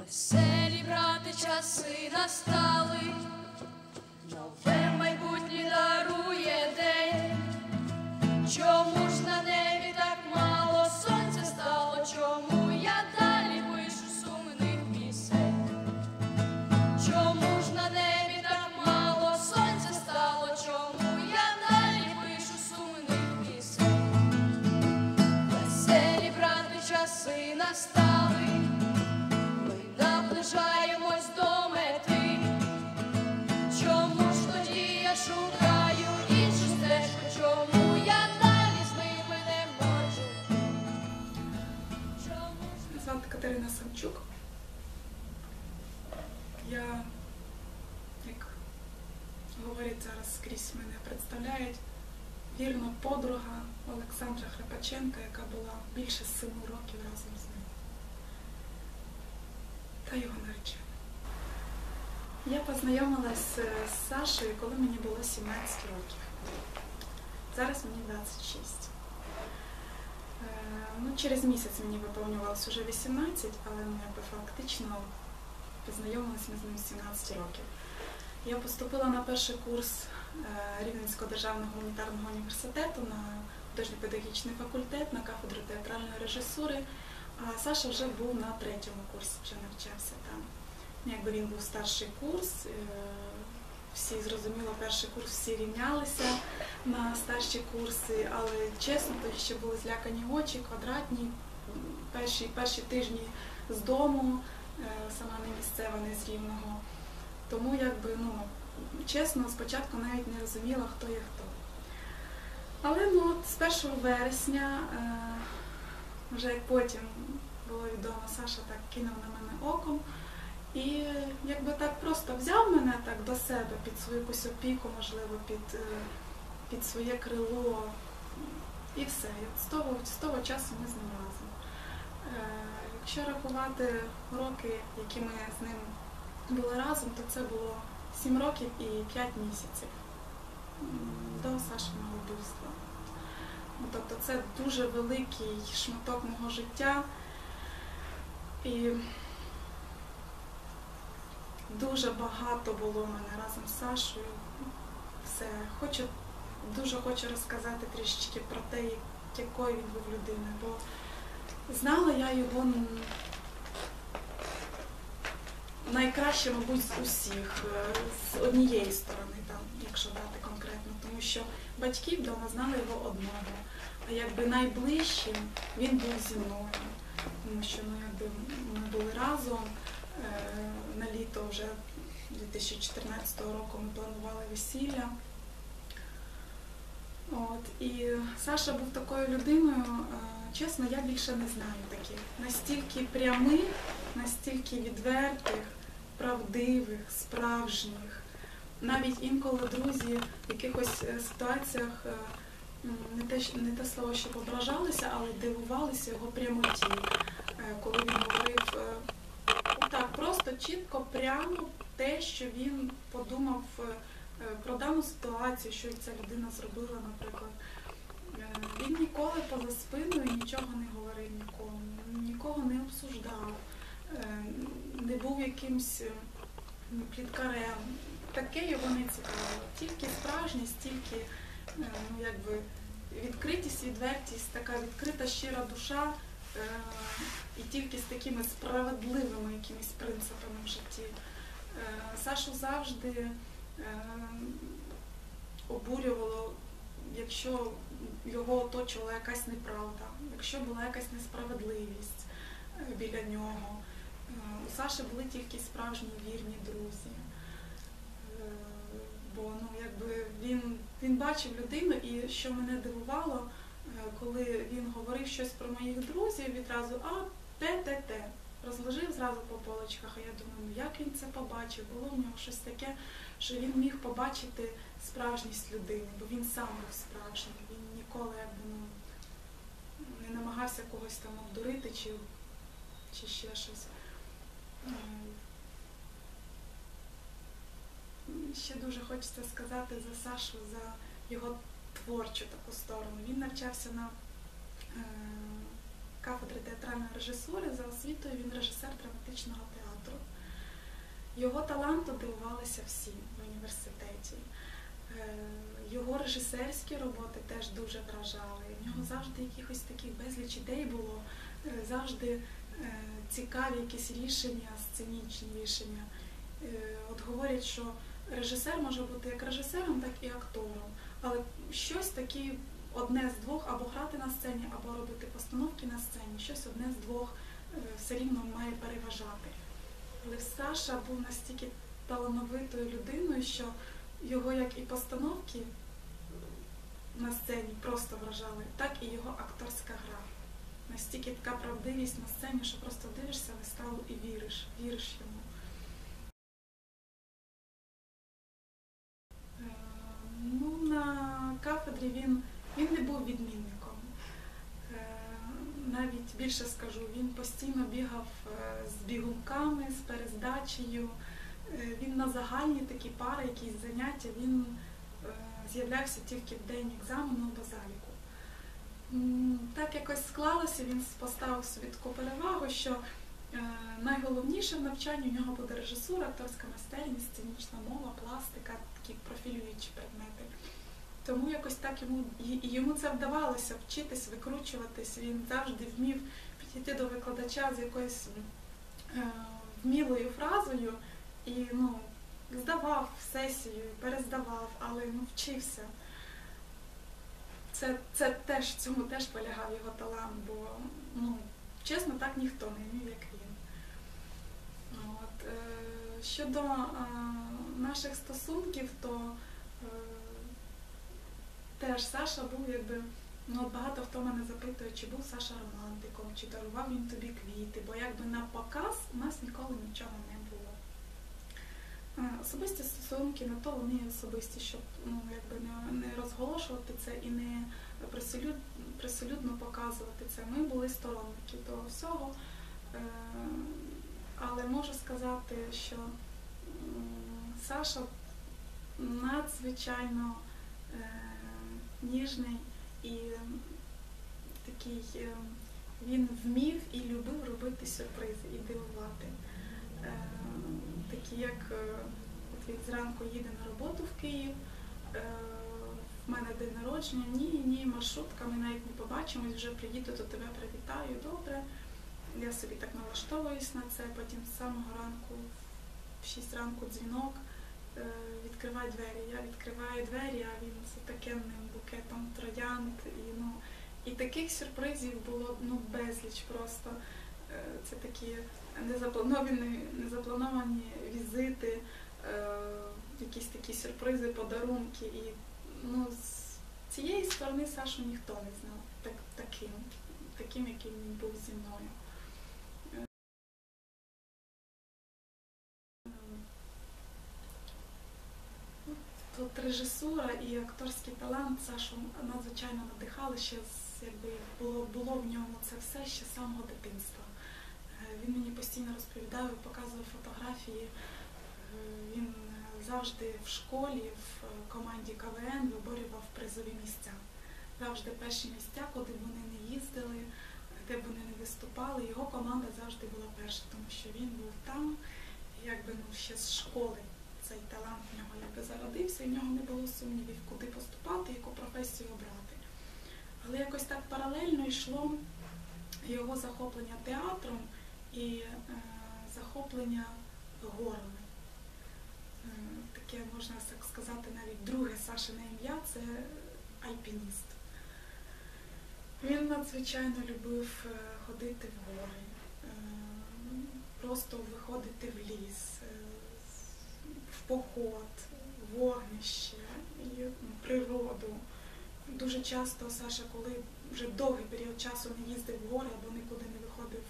Веселі, брати, часи настали, нове майбутнє дарує день. Чому ж на небі так мало сонця стало? Чому я далі пишу сумних пісень? Чому ж на небі так мало сонця стало? Чому я далі пишу сумних пісень? Веселі, брати, часи настали, наближаємось до мети. Чому ж тоді я шукаю іншу стежку? Чому я далі з ними не можу? Мене звати Катерина Самчук. Я, як говорять зараз скрізь мене представляють, вірна подруга Олександра Храпаченка, яка була більше 7 років разом з ним. Та його наречена. Я познайомилась з Сашею, коли мені було 17 років. Зараз мені 26. Через місяць мені виповнювалося вже 18, але фактично познайомилась ми з ним з 17 років. Я поступила на перший курс Рівненського державного гуманітарного університету на художньо-педагогічний факультет, на кафедру театральної режисури. А Саша вже був на 3-му курсі, вже навчався там. Якби він був старший курс, всі, зрозуміло, перший курс всі рівнялися на старші курси, але чесно, тоді ще були злякані очі, квадратні, перші тижні з дому, сама не місцева, не з Рівного. Тому, чесно, спочатку навіть не розуміла, хто є хто. Але з 1 вересня, вже як потім було відомо, Саша так кинув на мене оком і так просто взяв мене так до себе, під свою якусь опіку, можливо, під своє крило. І все. З того часу ми з ним разом. Якщо рахувати роки, які ми з ним були разом, то це було 7 років і 5 місяців до Сашиного вбивства. Тобто це дуже великий шматок мого життя. І дуже багато було в мене разом з Сашою. Дуже хочу розказати трішечки про те, якою він був людиною, бо знала я його найкраще, мабуть, з усіх, з однієї сторони, якщо дати конкретно, тому що батьки вдома знали його одного, а найближчим він був зі мною, тому що ми були разом, на літо вже 2014 року ми планували весілля. І Саша був такою людиною, чесно, я більше не знаю таких. Настільки прямих, настільки відвертих, правдивих, справжніх. Навіть інколи друзі в якихось ситуаціях, не те слово, що ображалися, але дивувалися його прямоті, коли він говорив так, просто чітко, прямо те, що він подумав про дану ситуацію, що ця людина зробила, наприклад. Він ніколи поза спиною нічого не говорив нікому, нікого не обсуждав, не був якимсь пліткарем. Таке його не цікавило. Тільки справжність, тільки відкритість, відвертість, така відкрита, щира душа і тільки з такими справедливими якимись принципами в житті. Сашу завжди обурювало, якщо його оточувала якась неправда, якщо була якась несправедливість біля нього. У Саші були тільки справжні вірні друзі. Бо він бачив людину, і що мене дивувало, коли він говорив щось про моїх друзів, відразу, те. Розложив зразу по полочках, а я думаю, як він це побачив? Було в нього щось таке, що він міг побачити справжність людини, бо він сам був справжній. Він ніколи не намагався когось там обдурити чи ще щось. Ще дуже хочеться сказати за Сашу, за його творчу таку сторону. Він навчався на кафедри театральної режисури, за освітою він режисер драматичного театру. Його таланту дивувалися всі в університеті. Його режисерські роботи теж дуже вражали. В нього завжди якихось таких безліч ідей було, завжди цікаві якісь рішення, сценічні рішення. От говорять, що режисер може бути як режисером, так і актором, але щось таке одне з двох, або грати на сцені, або робити постановки на сцені, щось одне з двох все рівно має переважати. Але Саша був настільки талановитою людиною, що його як і постановки на сцені просто вражали, так і його акторська гра. Настільки така правдивість на сцені, що просто дивишся виставу і віриш йому. На кафедрі він не був відмінником. Навіть більше скажу, він постійно бігав з бігунками, з перездачею. Він на загальні такі пари, якісь заняття, він з'являвся тільки в день екзамену або заліку. Так якось склалося, він поставив собі таку перевагу, що найголовніше в навчанні у нього буде режисура, акторська майстерність, сценічна мова, пластика, такі профілюючі предмети. Тому якось так йому це вдавалося вчитись, викручуватись. Він завжди вмів підійти до викладача з якоюсь вмілою фразою і здавав сесію, перездавав, але вчився. В цьому теж полягав його талант, бо чесно, так ніхто не вмів, як він. Щодо наших стосунків, то теж Саша був багато хто мене запитує, чи був Саша романтиком, чи дарував він тобі квіти, бо на показ у нас ніколи нічого не було. Особисті стосунки, на то вони особисті, щоб не розголошувати це і не присолюдно показувати це. Ми були сторонники того всього, але можу сказати, що Саша надзвичайно ніжний і такий, він вмів і любив робити сюрпризи і дивувати. Такі як от він зранку їде на роботу в Київ, в мене день народження, ні, маршрутка, ми навіть не побачимось, вже приїду до тебе, привітаю, добре. Я собі так налаштовуюсь на це, потім з самого ранку, в 6 ранку дзвінок, відкривай двері. Я відкриваю двері, а він з таким букетом троянд. І таких сюрпризів було безліч просто. Це такі незаплановані візити, якісь такі сюрпризи, подарунки. І з цієї сторони Сашу ніхто не знав таким, яким він був зі мною. Тут режисура і акторський талант Сашу надзвичайно надихали, ще було в ньому це все ще з самого дитинства. Він мені постійно розповідав і показував фотографії. Він завжди в школі, в команді КВН виборював призові місця. Завжди перші місця, куди б вони не їздили, де б вони не виступали, його команда завжди була перша, тому що він був там, ще з школи. Цей талант в нього зародився, і в нього не було сумнівів, куди поступати, яку професію обрати. Але якось так паралельно йшло його захоплення театром і захоплення горами. Таке, можна так сказати, навіть друге Сашине ім'я – це альпініст. Він надзвичайно любив ходити в гори, просто виходити в ліс, в поход, вогнище, природу. Дуже часто Саша, коли вже довгий період часу не їздив в гори або нікуди не виходив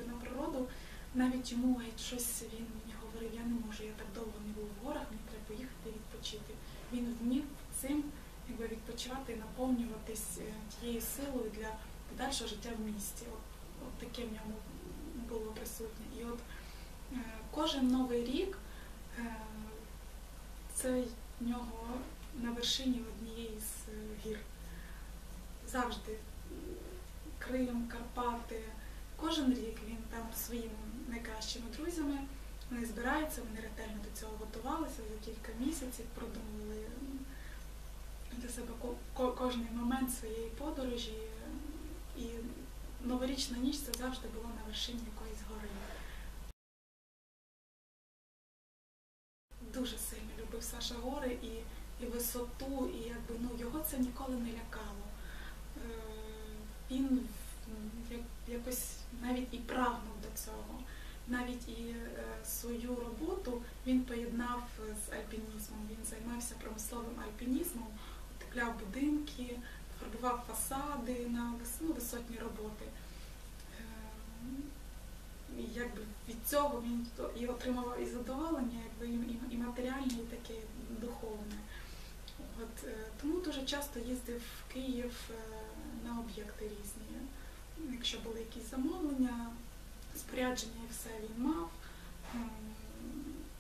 на природу, навіть йому щось він мені говорив, я не можу, я так довго не був в горах, мені треба поїхати відпочити. Він вмів цим відпочивати і наповнюватись тією силою для подальшого життя в місті. От таке в ньому було присутнє. І от кожен новий рік це в нього на вершині однієї з гір. Завжди Крим, Карпати. Кожен рік він там зі своїми найкращими друзями Вони збираються, вони ретельно до цього готувалися, за кілька місяців продумували для себе кожний момент своєї подорожі. І новорічна ніч це завжди було на вершині якоїсь гори. Дуже сильно любив Саша гори і висоту, і його це ніколи не лякало. Він якось навіть і прагнув до цього. Навіть і свою роботу він поєднав з альпінізмом. Він займався промисловим альпінізмом, утепляв будинки, фарбував фасади на висотні роботи. І від цього він і отримав і задоволення, і матеріальне, і таке духовне. Тому дуже часто їздив в Київ на об'єкти різні. Якщо були якісь замовлення, спорядження і все він мав.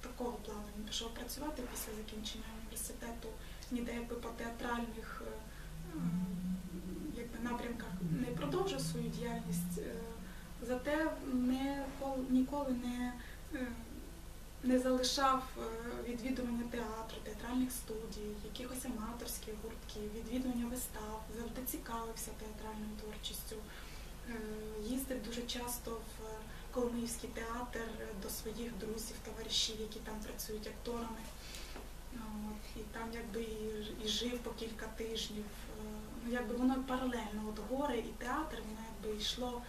Такого плану він пішов працювати після закінчення університету. Ніде по театральних напрямках не продовжив свою діяльність, зате ніколи не залишав відвідування театру, театральних студій, якихось аматорських гуртків, відвідування вистав, завжди цікавився театральною творчістю. Їздив дуже часто в Коломиївський театр до своїх друзів, товаришів, які там працюють акторами. І там і жив по кілька тижнів. Воно паралельно, гори і театр, воно йшло,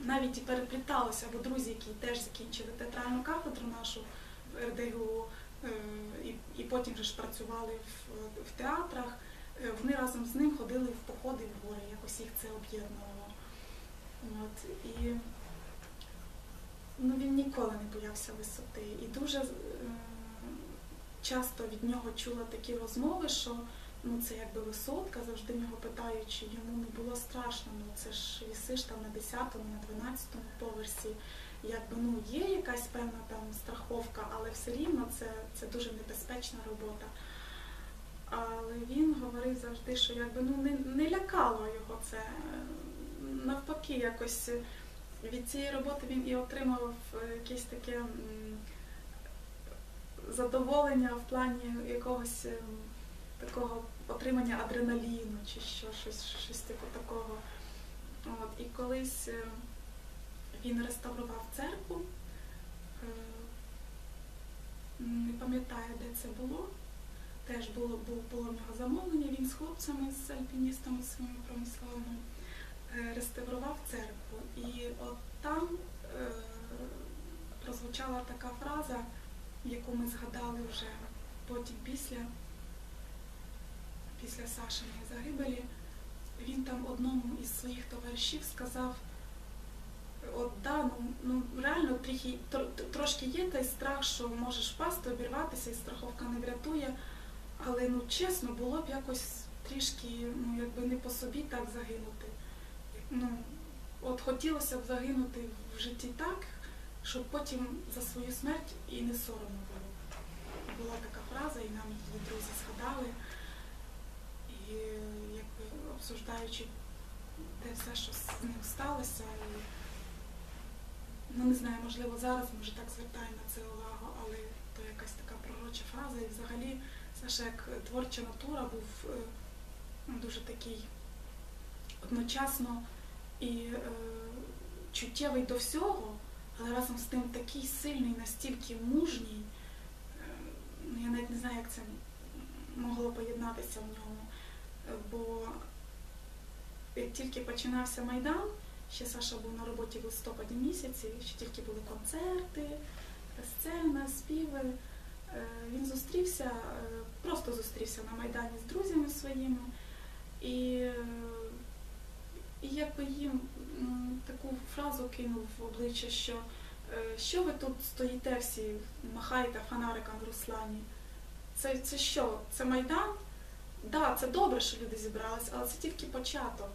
навіть і перепліталося, бо друзі, які теж закінчили театральну кафедру нашу в РДГУ, і потім вже ж працювали в театрах, вони разом з ним ходили в походи в гори, якось їх це об'єднувало. І він ніколи не боявся висоти. І дуже часто від нього чула такі розмови, що це висотка, завжди в нього питають, чи йому не було страшно, це ж вісиш там на 10-му, на 12-му поверсі, є якась певна там страховка, але все рівно це дуже небезпечна робота. Але він говорив завжди, що не лякало його це. Навпаки, якось від цієї роботи він і отримав якесь таке задоволення в плані якогось такого отримання адреналіну чи щось типу такого. І колись він реставрував церкву, не пам'ятаю, де це було, теж було в нього замовлення, він з хлопцями, з альпіністами своїми промисловими реставрував церкву. І от там прозвучала така фраза, яку ми згадали вже потім після Сашиної загибелі. Він там одному із своїх товаришів сказав, реально трошки є той страх, що можеш впасти, обірватися і страховка не врятує, але чесно, було б якось трішки не по собі так загинути. Хотілося б загинути в житті так, щоб потім за свою смерть і не соромно було. Була така фраза, і нам її друзі згадали, і обсуждаючи те все, що з ним сталося. І, не знаю, можливо, зараз ми вже так звертаємо на це увагу, але то якась така пророча фраза. І взагалі Саша як творча натура був дуже такий одночасно і чуттєвий до всього, але разом з тим такий сильний, настільки мужній. Я навіть не знаю, як це могло поєднатися в ньому. Бо як тільки починався Майдан, ще Саша був на роботі в листопаді місяці, ще тільки були концерти, сцена, співи. Він просто зустрівся на Майдані з друзями своїми. І їм таку фразу кинув в обличчя, що ви тут стоїте всі, махаєте фонариком в Руслані? Це що? Це Майдан? Так, це добре, що люди зібралися, але це тільки початок.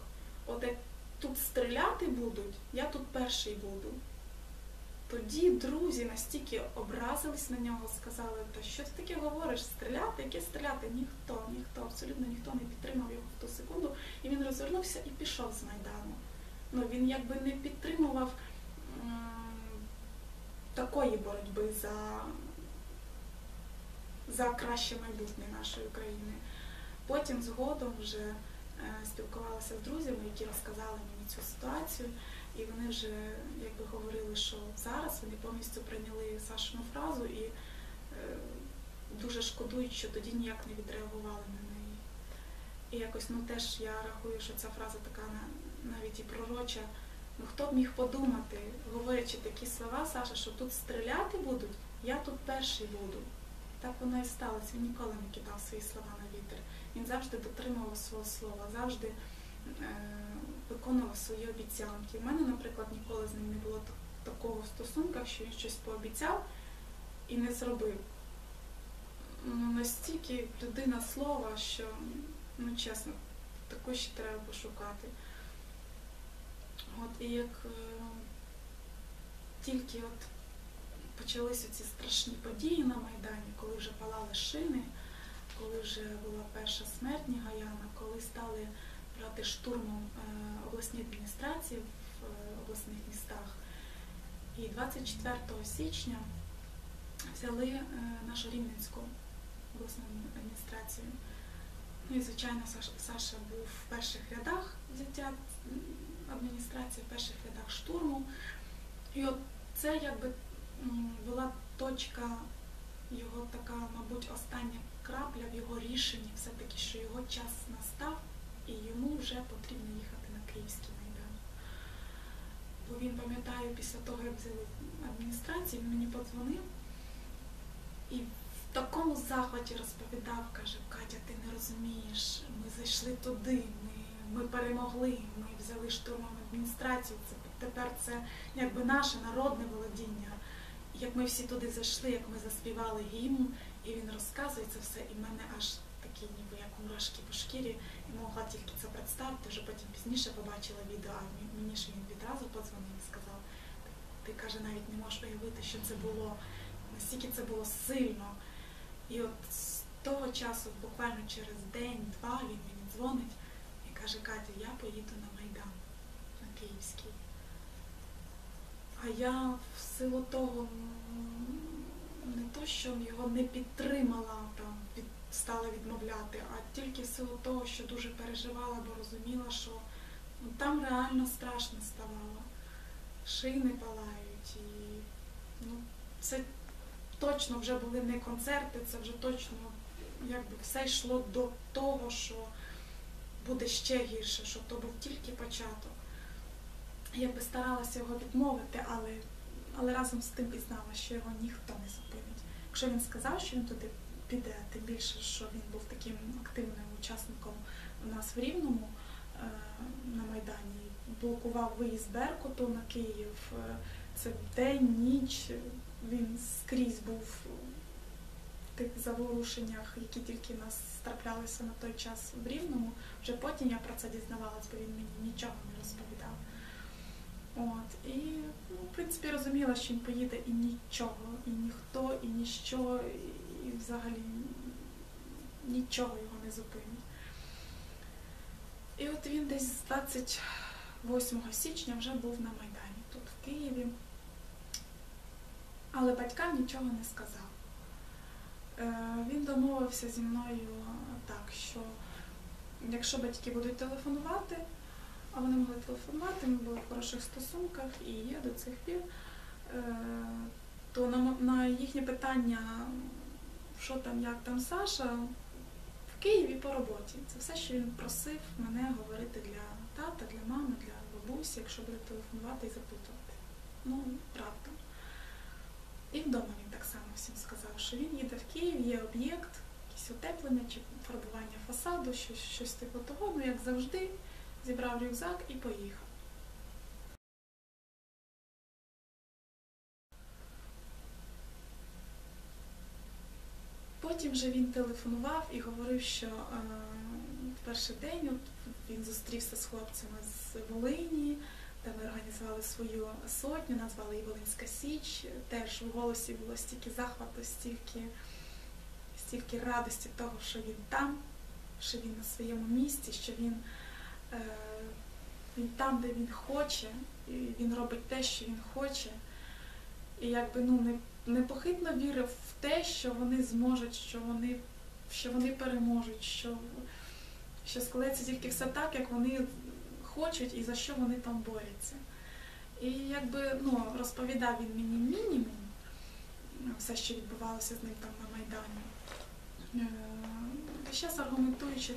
Як тут стріляти будуть, я тут перший буду. Тоді друзі настільки образились на нього, сказали, та що ти таке говориш, стріляти? Яке стріляти? Ніхто, абсолютно ніхто не підтримав його в ту секунду. І він розвернувся і пішов з Майдану. Він не підтримував такої боротьби за краще майбутнє нашої країни. Потім згодом вже спілкувалася з друзями, які розказали мені цю ситуацію, і вони вже якби говорили, що зараз вони повністю прийняли Сашину фразу і дуже шкодують, що тоді ніяк не відреагували на неї. І якось, теж я рахую, що ця фраза така навіть і пророча. Хто б міг подумати, говорячи такі слова, Саша, що тут стріляти будуть, я тут перший буду. Так воно і сталося. Він ніколи не кидав свої слова на вітер. Він завжди дотримував свого слова, завжди виконував свої обіцянки. У мене, наприклад, ніколи з ним не було такого в стосунках, що він щось пообіцяв і не зробив. Настільки людина слова, що, чесно, таку ще треба пошукати. І як тільки почалися ці страшні події на Майдані, коли вже палали шини, коли вже була перша смерть Нігаяна, коли стали брати штурмом обласні адміністрації в обласних містах. І 24 січня взяли нашу Рівненську обласну адміністрацію. І, звичайно, Саша був в перших рядах взяття адміністрації, в перших рядах штурму. І це якби була точка, його така, мабуть, остання крапля в його рішенні, все-таки, що його час настав, і йому вже потрібно їхати на Київський Майдан. Бо він, пам'ятаю, після того, як взяли адміністрацію, він мені подзвонив і в такому захваті розповідав, каже: Катя, ти не розумієш, ми зайшли туди, ми перемогли, ми взяли штурмом адміністрацію, тепер це якби наше народне володіння. Як ми всі туди зайшли, як ми заспівали гімн, і він розказує це все, і в мене аж такі ніби як мурашки по шкірі, і могла тільки це представити, вже потім пізніше побачила відео, а мені ж він відразу подзвонив і сказав: ти, каже, навіть не можеш уявити, що це було, настільки це було сильно. І з того часу, буквально через день-два, він мені дзвонить і каже: Катя, я поїду на Майдан, на Київський. А я в силу того, не то, що його не підтримала, стала відмовляти, а тільки в силу того, що дуже переживала, бо розуміла, що там реально страшно ставало. Шини палають, і це точно вже були не концерти, це вже точно якби все йшло до того, що буде ще гірше, що то був тільки початок. Я би старалася його відмовити, але разом з тим і знала, що його ніхто не зупинить. Якщо він сказав, що він туди піде, тим більше, що він був таким активним учасником у нас в Рівному на Майдані, блокував виїзд Беркуту на Київ, це день, ніч, він скрізь був в тих заворушеннях, які тільки в нас траплялися на той час в Рівному. Вже потім я про це дізнавалась, бо він мені нічого не розповідав. І, в принципі, розуміла, що він поїде і нічого, і ніхто, і ніщо, і взагалі нічого його не зупинить. І він десь з 28 січня вже був на Майдані, тут в Києві. Але батькам нічого не сказав. Він домовився зі мною так, що якщо батьки будуть телефонувати, а вони могли телефонувати, ми були в хороших стосунках і є до цих пір, то на їхнє питання, що там, як там Саша, в Києві по роботі. Це все, що він просив мене говорити для тата, для мами, для бабусі, якщо буде телефонувати і запитувати. Правда. І вдома він так само всім сказав, що він їде в Київ, є об'єкт, якісь утеплення чи фарбування фасаду, щось типу того, як завжди, зібрав рюкзак і поїхав. Потім вже він телефонував і говорив, що в перший день він зустрівся з хлопцями з Волині, де ми організували свою сотню, назвали її Волинська Січ. Теж в голосі було стільки захвату, стільки радості того, що він там, що він на своєму місці, що він там, де він хоче, і він робить те, що він хоче. І якби непохитно вірив в те, що вони зможуть, що вони переможуть, що складеться тільки все так, як вони хочуть і за що вони там борються. І якби розповідав він мені мінімум, все, що відбувалося з ним там на Майдані. Зараз аргументуючи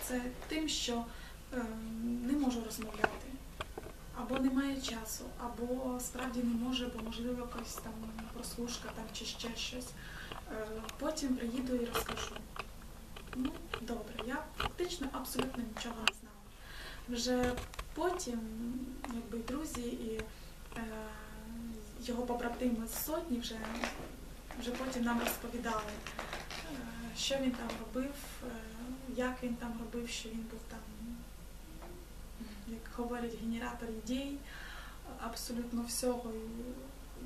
це тим, що не можу розмовляти. Або немає часу, або справді не може, бо можливо якась там прослушка там, чи ще щось. Потім приїду і розкажу. Ну, добре, я фактично абсолютно нічого не знала. Вже потім, якби друзі і його побратими з сотні вже потім нам розповідали, що він там робив, як він там робив, що він був там, як говорять, генератор ідей, абсолютно всього,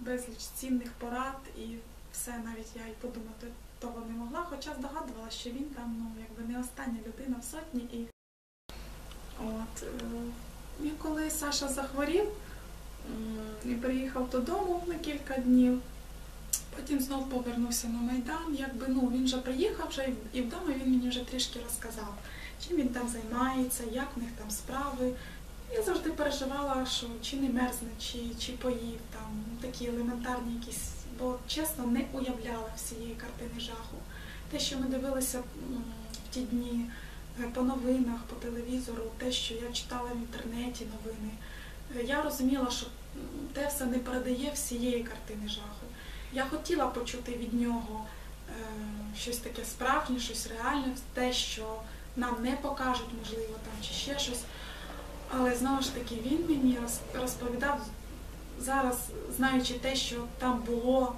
безліч цінних порад, і все, навіть я і подумати того не могла, хоча здогадувалася, що він там, якби не остання людина в сотні. І коли Саша захворів і приїхав додому на кілька днів, потім знов повернувся на Майдан, якби, він вже приїхав, і вдома він мені вже трішки розказав, чим він там займається, як в них там справи. Я завжди переживала, що чи не мерзне, чи поїв, там, такі елементарні якісь, бо чесно не уявляла всієї картини жаху. Те, що ми дивилися в ті дні по новинах, по телевізору, те, що я читала в інтернеті новини, я розуміла, що те все не передає всієї картини жаху. Я хотіла почути від нього щось таке справжнє, щось реальне, те, що нам не покажуть, можливо, там, чи ще щось. Але, знову ж таки, він мені розповідав зараз, знаючи те, що там було,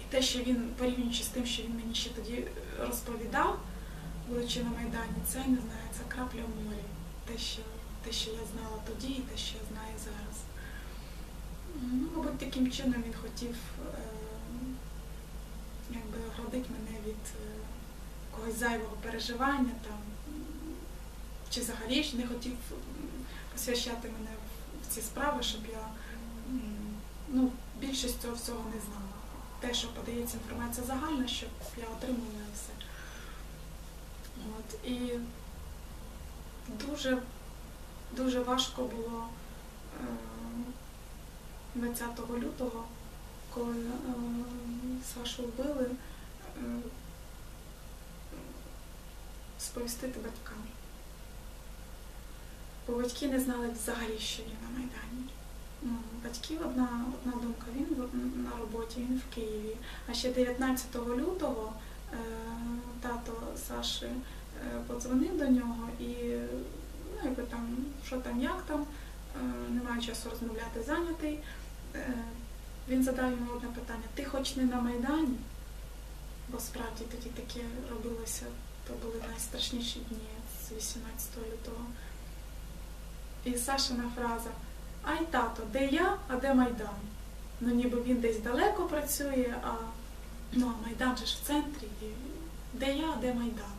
і те, що він, порівнюючи з тим, що він мені ще тоді розповідав, будучи на Майдані, це, не знаю, це крапля в морі. Те, що я знала тоді, і те, що я знаю зараз. Мабуть, таким чином він хотів якби оградити мене від когось зайвого переживання, там, чи взагалі ж не хотів посвящати мене в ці справи, щоб я більшість цього всього не знала. Те, що подається інформація загальна, щоб я отримувала все. І дуже, дуже важко було 20 лютого, коли Сашу вбили, сповістити батькам. Бо батьки не знали взагалі, що він на Майдані. Батьків одна думка, він на роботі, він в Києві. А ще 19 лютого тато Саші подзвонив до нього і, якби там, що там, як там, немає часу розмовляти, зайнятий. Він задав йому одне питання: ти хоч не на Майдані? Бо справді тоді таке робилося, то були найстрашніші дні з 18 лютого. І Сашина фраза: ай, тато, де я, а де Майдан? Ніби він десь далеко працює, а Майдан же ж в центрі. І де я, а де Майдан?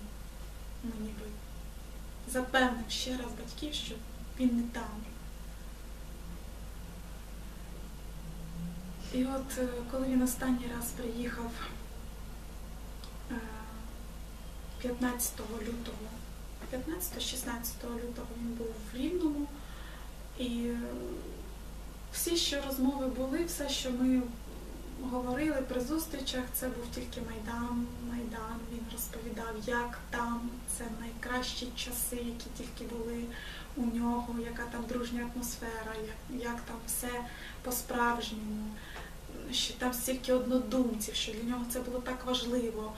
Ніби запевнив ще раз батьків, що він не там. І от коли він останній раз приїхав 15 лютого, 15-16 лютого він був в Рівному, і всі, що розмови були, все, що ми говорили при зустрічах, це був тільки Майдан. Він розповідав, як там, це найкращі часи, які тільки були у нього, яка там дружня атмосфера, як там все по-справжньому, що там стільки однодумців, що для нього це було так важливо.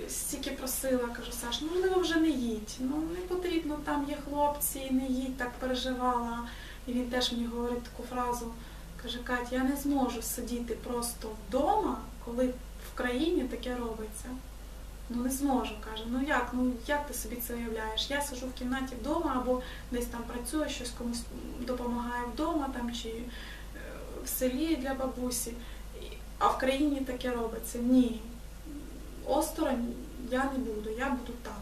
Стільки просила, кажу: Саш, можливо, вже не їдь, не потрібно, там є хлопці, не їдь, так переживала. І він теж мені говорить таку фразу, каже: Кать, я не зможу сидіти просто вдома, коли в країні таке робиться. Не зможу, каже. Як ти собі це уявляєш? Я сиджу в кімнаті вдома, або десь там працюю, щось комусь допомагаю вдома, там, чи в селі для бабусі, а в країні таке робиться. Ні. Осторонь я не буду, я буду там.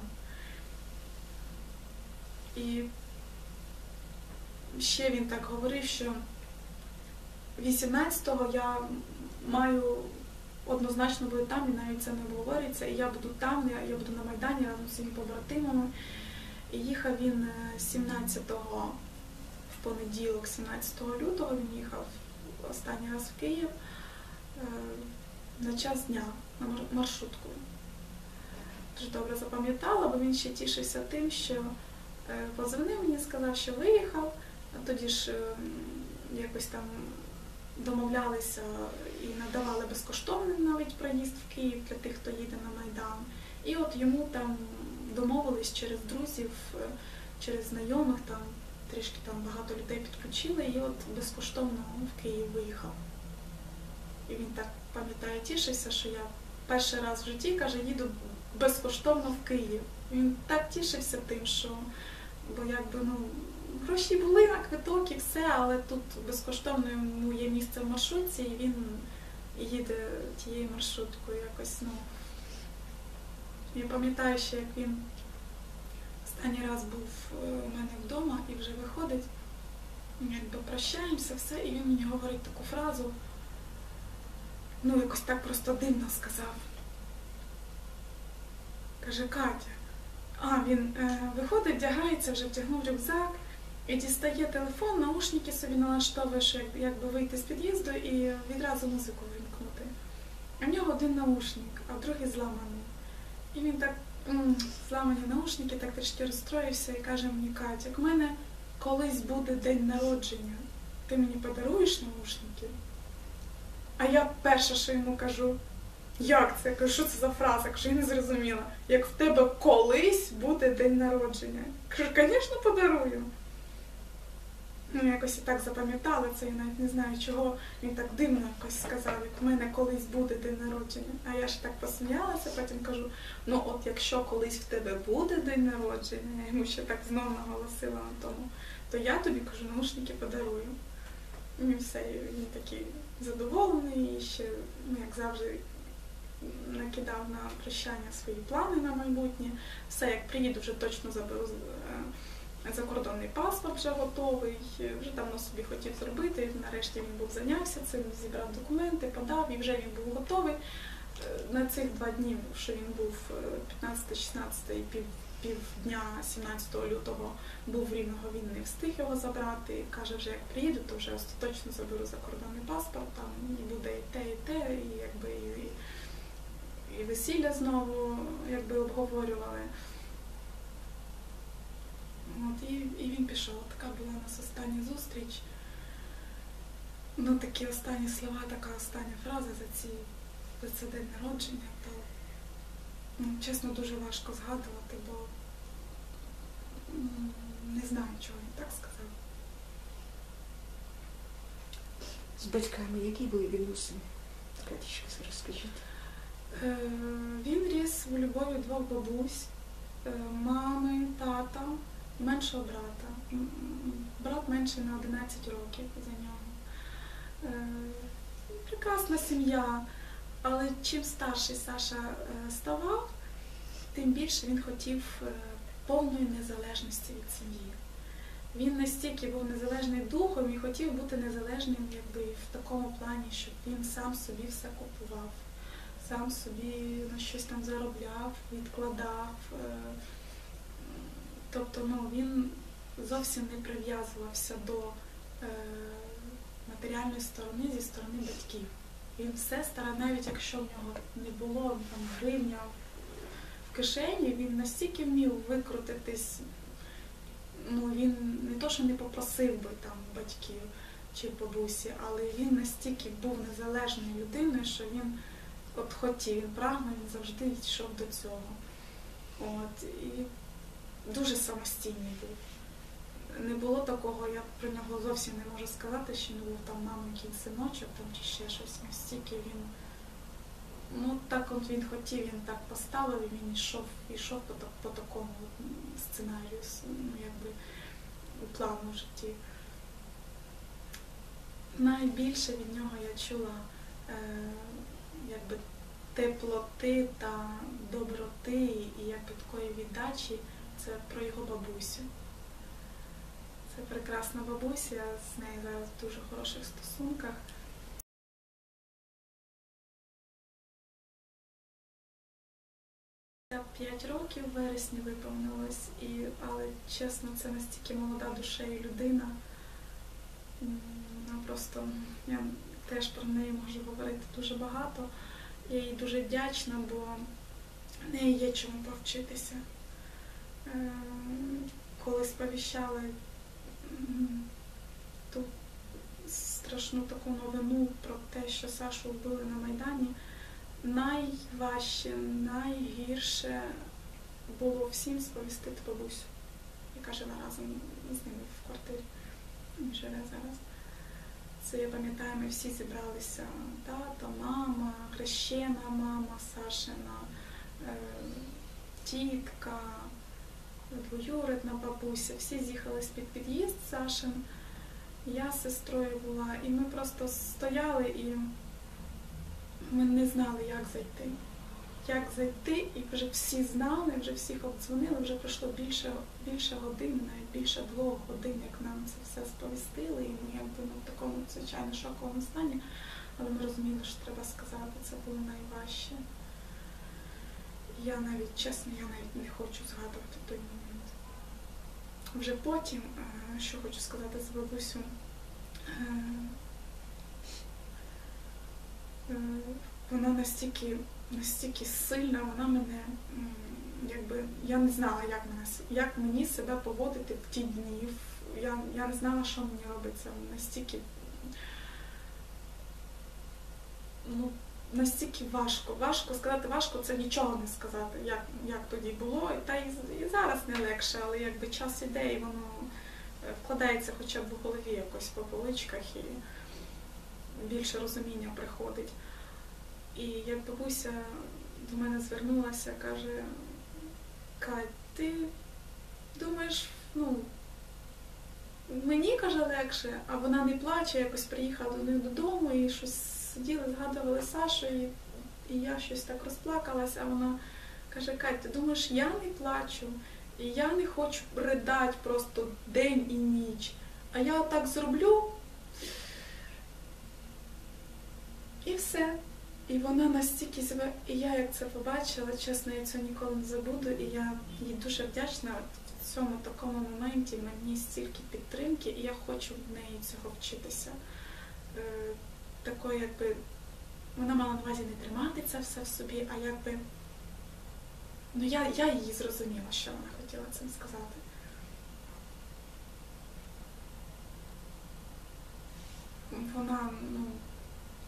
І ще він так говорив, що 18-го я маю однозначно бути там, і навіть це не обговорюється. І я буду там, я буду на Майдані разом з своїми побратимами. І їхав він 17-го, в понеділок, 17 лютого, він їхав останній раз в Київ на час дня, на маршруткою. Дуже добре запам'ятала, бо він ще тішився тим, що подзвонив мені, сказав, що виїхав, а тоді ж якось там домовлялися і надавали безкоштовний навіть проїзд в Київ для тих, хто їде на Майдан. І от йому там домовились через друзів, через знайомих, там трішки там багато людей підключили, і от безкоштовно в Київ виїхав. І він так, пам'ятає, тішився, що я перший раз в житті, каже, їду безкоштовно в Київ. Він так тішився тим, що, бо якби, гроші були на квиток і все, але тут безкоштовно йому є місце в маршрутці, і він їде тією маршруткою якось, Я пам'ятаю ще, як він останній раз був у мене вдома і вже виходить, якби прощаємося, все, і він мені говорить таку фразу, якось так просто дивно сказав. Каже, Катя. Він виходить, вдягається, вже втягнув рюкзак і дістає телефон, наушники собі налаштовує, що якби вийти з під'їзду і відразу музику вимкнути. А в нього один наушник, а другий зламаний. І він так, зламані наушники, так трішки розстроївся і каже мені, Катя, як в мене колись буде день народження, ти мені подаруєш наушники? А я перше, що йому кажу, як це? Я кажу, що це за фраза? Кажу, я не зрозуміла. Як в тебе колись буде день народження? Кажу, звісно, подарую. Якось і так запам'ятала це, я навіть не знаю, чого він так дивно якось сказав, як в мене колись буде день народження. А я ж так посміялася, потім кажу, от якщо колись в тебе буде день народження, я йому ще так знову наголосила на тому, то я тобі, кажу, наушники подарую. І все, він такий задоволений, і ще, як завжди, накидав на прощання свої плани на майбутнє. Все, як приїду, вже точно заберу закордонний паспорт, вже готовий, вже давно собі хотів зробити, нарешті він був зайнявся цим, зібрав документи, подав, і вже він був готовий. На цих 2 дні, що він був 15-16 і півдня 17 лютого був в Рівного, він не встиг його забрати. Каже, вже як приїду, то вже остаточно заберу закордонний паспорт, там і буде і те, і якби і весілля знову якби обговорювали. І він пішов. Така була у нас остання зустріч. Такі останні слова, така остання фраза за цей день народження, то, чесно, дуже важко згадувати, бо не знаю, чого він так сказав. З батьками які були відносини? Катічка, розкажіть. Він ріс в любові 2 бабусь, мами, тата, меншого брата. Брат менший на 11 років за нього. Прекрасна сім'я, але чим старший Саша ставав, тим більше він хотів повної незалежності від сім'ї. Він настільки був незалежний духом і хотів бути незалежним якби в такому плані, щоб він сам собі все купував, сам собі на щось там заробляв, відкладав. Тобто, він зовсім не прив'язувався до матеріальної сторони зі сторони батьків. Він все старав, навіть якщо в нього не було там гривня в кишені, він настільки вмів викрутитись, він не то, що не попросив би там батьків чи бабусі, але він настільки був незалежною людиною, що він хотів, він прагнув, він завжди йшов до цього. І дуже самостійний був. Не було такого, я про нього зовсім не можу сказати, що він був там мамкин синочок там, чи ще щось. Настільки він, так от він хотів, він так поставив, і він йшов по такому сценарію, якби у плану в житті. Найбільше від нього я чула якби теплоти та доброти і якби такої віддачі, це про його бабусю. Це прекрасна бабуся, я з нею зараз в дуже хороших стосунках. Я 5 років в вересні виповнилось, але чесно, це настільки молода душа і людина. Вона просто, я теж про неї можу говорити дуже багато. Я їй дуже вдячна, бо в неї є чому повчитися. Коли сповіщали ту страшну таку новину про те, що Сашу вбили на Майдані, найважче, найгірше було всім сповістити бабусю, яка живе разом з ними в квартирі. Живе зараз. Це, я пам'ятаю, ми всі зібралися: тато, мама, хрещена мама Сашина, тітка, двоюрідна бабуся. Всі з'їхались під під'їзд Сашин. Я з сестрою була, і ми просто стояли, і ми не знали, як зайти. Як зайти, і вже всі знали, вже всіх обдзвонили, вже пройшло більше години, навіть більше 2 годин, як нам це все сповістили, і ми якби в такому, звичайно, шоковому стані, але ми розуміли, що треба сказати, це було найважче. Я навіть, чесно, я навіть не хочу згадувати той момент. Вже потім, що хочу сказати за бабусю, вона настільки сильна, вона мене, якби, я не знала, як мені себе поводити в ті дні. Я не знала, що мені робиться. Настільки важко. Важко сказати, важко це нічого не сказати, як тоді було. Та і зараз не легше, але якби час іде, і воно вкладається хоча б в голові якось по поличках, і більше розуміння приходить. І як бабуся до мене звернулася, каже: Кать, ти думаєш, мені, каже, легше, а вона не плаче, якось приїхала до них додому і щось сиділи, згадували Сашу, і я щось так розплакалася, а вона каже: Кать, ти думаєш, я не плачу, і я не хочу ридати просто день і ніч, а я отак зроблю, і все. І вона настільки себе, і я як це побачила, чесно, я цього ніколи не забуду, і я їй дуже вдячна в цьому такому моменті, мені стільки підтримки, і я хочу в неї цього вчитися. Такої, якби, вона мала на увазі не тримати це все в собі, а якби, я її зрозуміла, що вона хотіла цим сказати. Вона,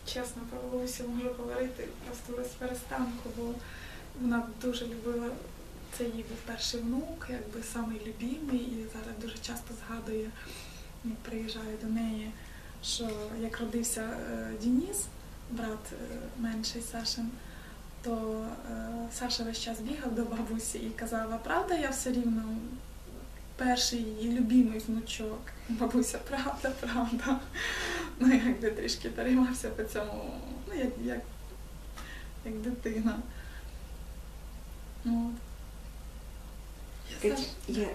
чесно, про бабусю можу говорити просто без перестанку, бо вона дуже любила, це її був перший внук, якби самий любимий, і зараз дуже часто згадує, як приїжджаю до неї, що як родився Денис, брат менший Сашин, то Саша весь час бігав до бабусі і казав: а правда, я все рівно перший її любимий внучок? Бабуся: правда, правда. Якби трішки переймався по цьому, як дитина.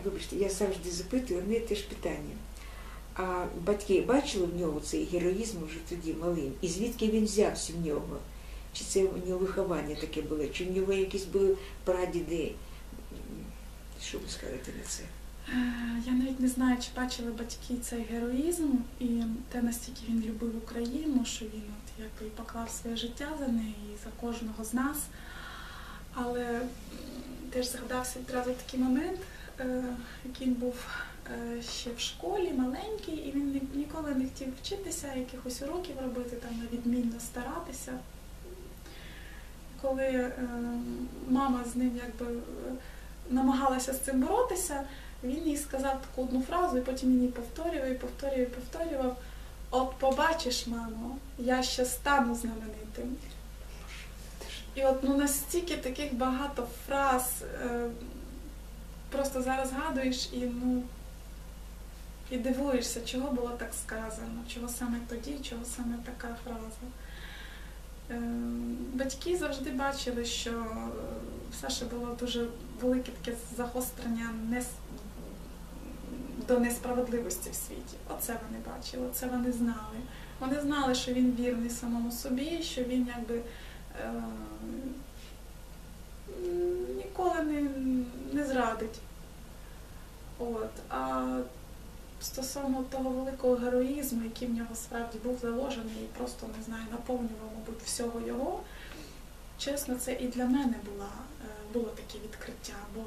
Вибачте, я завжди запитую одне і те ж питання. А батьки бачили в нього цей героїзм вже тоді малим? І звідки він взявся в нього? Чи це у нього виховання таке було? Чи в нього якісь були прадіди? Що ви скажете на це? Я навіть не знаю, чи бачили батьки цей героїзм і те, настільки він любив Україну, що він якби поклав своє життя за неї і за кожного з нас. Але теж згадався відразу такий момент, як він був ще в школі, маленький, і він ніколи не хотів вчитися, якихось уроків робити, там відмінно старатися. Коли мама з ним якби намагалася з цим боротися, він їй сказав таку одну фразу, і потім він її повторював: от побачиш, мамо, я ще стану знаменитим. І от настільки таких багато фраз, просто зараз згадуєш і дивуєшся, чого було так сказано, чого саме тоді, чого саме така фраза. Батьки завжди бачили, що в Саші було дуже велике таке загострення до несправедливості в світі. Оце вони бачили, оце вони знали. Вони знали, що він вірний самому собі, що він якби ніколи не зрадить. От. А стосовно того великого героїзму, який в нього справді був заложений і просто, не знаю, наповнював, мабуть, всього його, чесно, це і для мене було таке відкриття, бо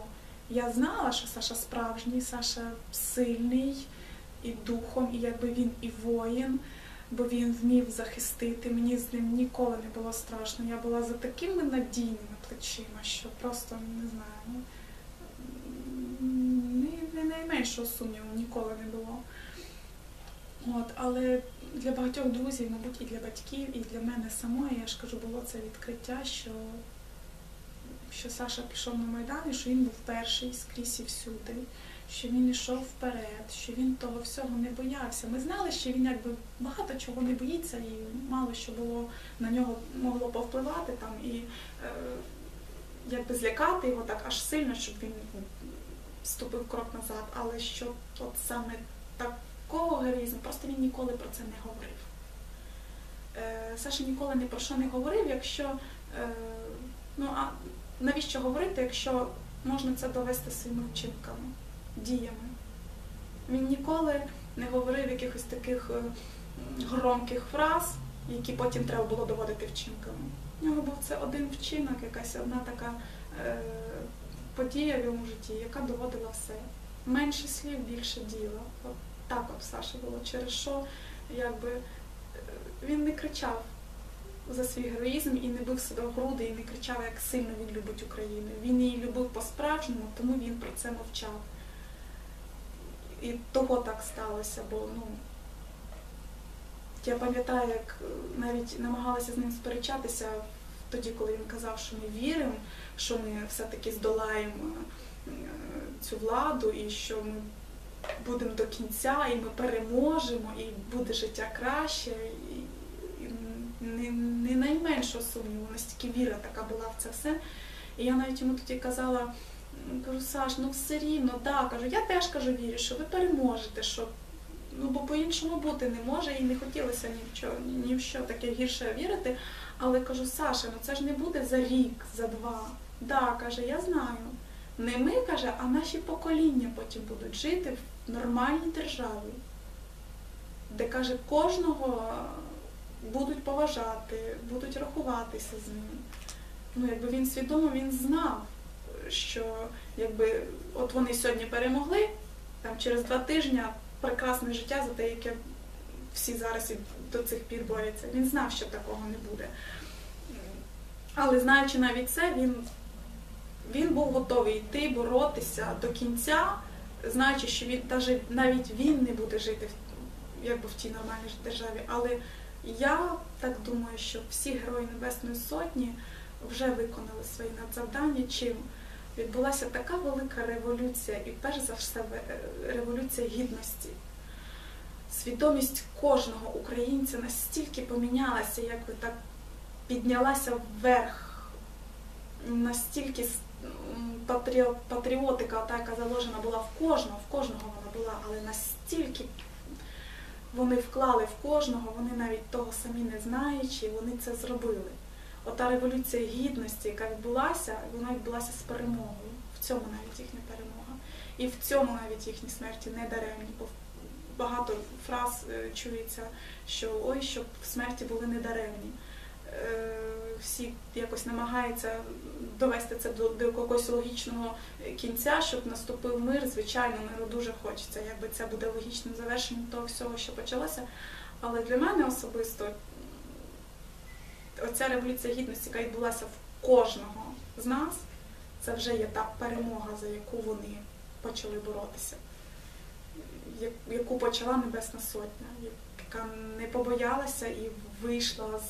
я знала, що Саша справжній, Саша сильний і духом, і якби він і воїн, бо він вмів захистити, мені з ним ніколи не було страшно. Я була за такими надійними плечима, що просто, не знаю, не найменшого сумніву ніколи не було. От, але для багатьох друзів, мабуть, і для батьків, і для мене самої, я ж кажу, було це відкриття, що Саша пішов на Майдан, і що він був перший скрізь і всюди, що він йшов вперед, що він того всього не боявся. Ми знали, що він якби багато чого не боїться, і мало що було на нього могло повпливати там, і якби злякати його так аж сильно, щоб він ступив крок назад. Але що от саме такого героїзму, просто він ніколи про це не говорив. Саша ніколи ні про що не говорив, якщо, а навіщо говорити, якщо можна це довести своїми вчинками, діями. Він ніколи не говорив якихось таких громких фраз, які потім треба було доводити вчинками. У нього був це один вчинок, якась одна така подія в йому житті, яка доводила все. Менше слів, більше діла. От так от Саша було. Через що якби він не кричав за свій героїзм і не бив себе в груди, і не кричав, як сильно він любить Україну. Він її любив по-справжньому, тому він про це мовчав. І того так сталося, бо, я пам'ятаю, як навіть намагалася з ним сперечатися тоді, коли він казав, що ми віримо, що ми все-таки здолаємо цю владу, і що ми будемо до кінця, і ми переможемо, і буде життя краще. І не найменшого сумніву, настільки віра така була в це все. І я навіть йому тоді казала, кажу, Саш, все рівно, кажу, я теж, вірю, що ви переможете, що, бо по-іншому бути не може, і не хотілося ні в що таке гірше вірити, але кажу, Саша, це ж не буде за рік, за два. Каже, я знаю. Не ми, каже, а наші покоління потім будуть жити в нормальній державі, де, каже, кожного будуть поважати, будуть рахуватися з ним. Якби він свідомо, він знав, що якби от вони сьогодні перемогли, там через 2 тижні прекрасне життя за те, яке всі зараз і до цих пір борються. Він знав, що такого не буде. Але знаючи навіть це, він був готовий йти, боротися до кінця, знаючи, що навіть він не буде жити якби в тій нормальній державі. Але я так думаю, що всі герої Небесної Сотні вже виконали свої надзавдання, чим відбулася така велика революція, і перш за все революція гідності. Свідомість кожного українця настільки помінялася, якби так піднялася вверх, настільки патріотика, яка заложена була в кожного вона була, але настільки вони вклали в кожного, вони навіть того самі не знаючи, вони це зробили. Ота революція гідності, яка відбулася, вона відбулася з перемогою. В цьому навіть їхня перемога. І в цьому навіть їхні смерті не даремні. Бо багато фраз чується, що ой, щоб смерті були не даремні. Всі якось намагаються довести це до якогось логічного кінця, щоб наступив мир. Звичайно, миру дуже хочеться, якби це буде логічним завершенням того всього, що почалося. Але для мене особисто оця революція гідності, яка відбулася в кожного з нас, це вже є та перемога, за яку вони почали боротися, яку почала Небесна Сотня, яка не побоялася і вийшла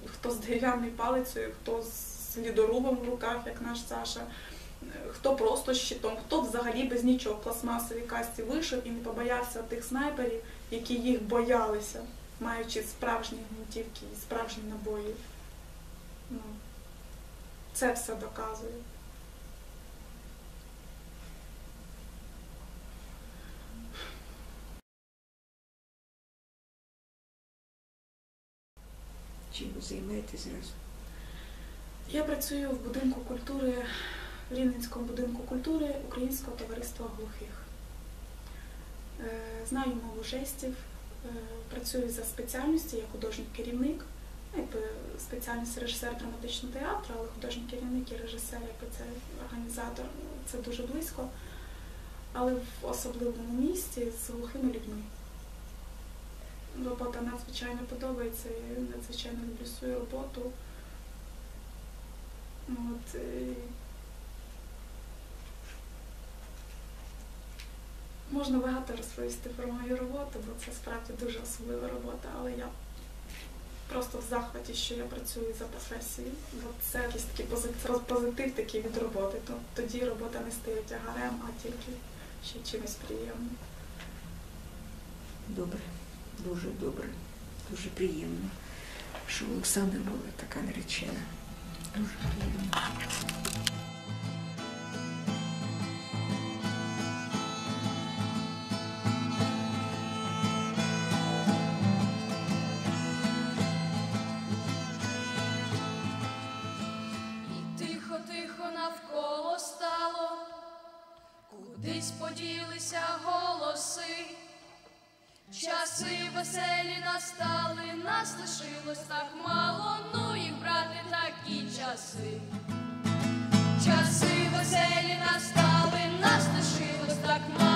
хто з дерев'яною палицею, хто з лідорубом в руках, як наш Саша, хто просто з щитом, хто взагалі без нічого в пластмасовій касті вийшов і не побоявся тих снайперів, які їх боялися, маючи справжні гвинтівки і справжні набої. Це все доказує. Чим ви займаєтесь зразу? Я працюю в будинку культури, в Рівненському будинку культури Українського товариства глухих. Знаю мову жестів, працюю за спеціальністю, я художній керівник. Спеціальність режисер драматичного театру, але художній керівник і режисер, це організатор, це дуже близько. Але в особливому місці з глухими людьми. Робота надзвичайно подобається, я надзвичайно люблю свою роботу. От, можна багато розповісти про мою роботу, бо це справді дуже особлива робота, але я просто в захваті, що я працюю за професією. Бо це якийсь такий позитив такий від роботи. Тоді робота не стає тягарем, а тільки ще чимось приємним. Добре, дуже добре, дуже приємно, що Олександр була така наречена. Дуже приємно. І тихо-тихо навколо стало, кудись поділися голоси. Часи веселі настали, нас лишилось так мало, ну їх брати такі часи. Часи веселі настали, нас лишилось так мало.